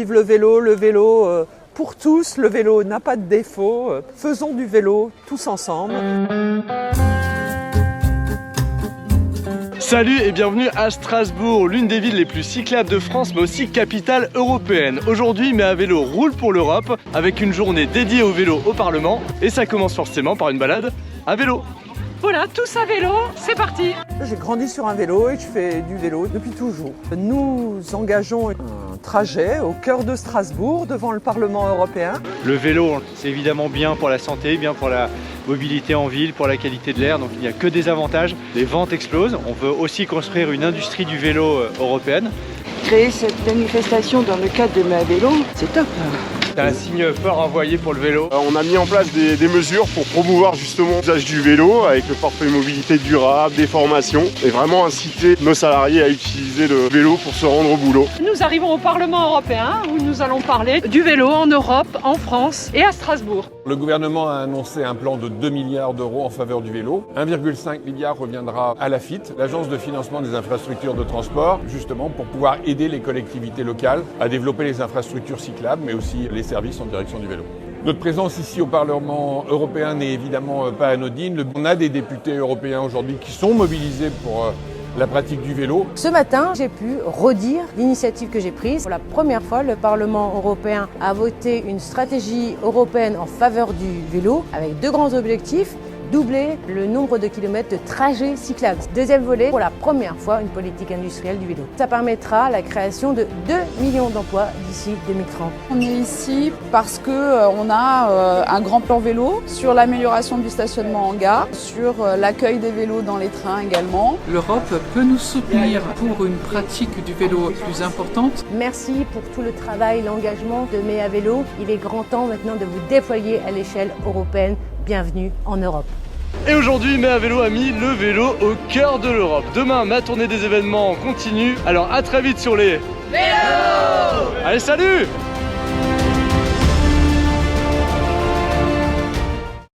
vive le vélo pour tous, le vélo n'a pas de défaut, faisons du vélo tous ensemble. Salut et bienvenue à Strasbourg, l'une des villes les plus cyclables de France mais aussi capitale européenne. Aujourd'hui, Mais à vélo roule pour l'Europe avec une journée dédiée au vélo au Parlement et ça commence forcément par une balade à vélo. Voilà, tous à vélo, c'est parti! J'ai grandi sur un vélo et je fais du vélo depuis toujours. Nous engageons un trajet au cœur de Strasbourg devant le Parlement européen. Le vélo, c'est évidemment bien pour la santé, bien pour la mobilité en ville, pour la qualité de l'air, donc il n'y a que des avantages. Les ventes explosent, on veut aussi construire une industrie du vélo européenne. Créer cette manifestation dans le cadre de Mais à vélo, c'est top! C'est un signe fort envoyé pour le vélo. On a mis en place des mesures pour promouvoir justement l'usage du vélo avec le forfait mobilité durable, des formations et vraiment inciter nos salariés à utiliser le vélo pour se rendre au boulot. Nous arrivons au Parlement européen où nous allons parler du vélo en Europe, en France et à Strasbourg. Le gouvernement a annoncé un plan de 2 milliards d'euros en faveur du vélo. 1,5 milliard reviendra à l'AFIT, l'Agence de financement des infrastructures de transport, justement pour pouvoir aider les collectivités locales à développer les infrastructures cyclables, mais aussi les services en direction du vélo. Notre présence ici au Parlement européen n'est évidemment pas anodine. On a des députés européens aujourd'hui qui sont mobilisés pour la pratique du vélo. Ce matin, j'ai pu redire l'initiative que j'ai prise. Pour la première fois, le Parlement européen a voté une stratégie européenne en faveur du vélo avec deux grands objectifs. Doubler le nombre de kilomètres de trajets cyclables. Deuxième volet, pour la première fois, une politique industrielle du vélo. Ça permettra la création de 2 millions d'emplois d'ici 2030. On est ici parce qu'on a un grand plan vélo sur l'amélioration du stationnement en gare, sur l'accueil des vélos dans les trains également. L'Europe peut nous soutenir pour une pratique du vélo plus importante. Merci pour tout le travail, l'engagement de Mais à vélo. Il est grand temps maintenant de vous déployer à l'échelle européenne. Bienvenue en Europe. Et aujourd'hui, Mais à vélo a mis le vélo au cœur de l'Europe. Demain, ma tournée des événements continue. Alors à très vite sur les vélos. Allez, salut!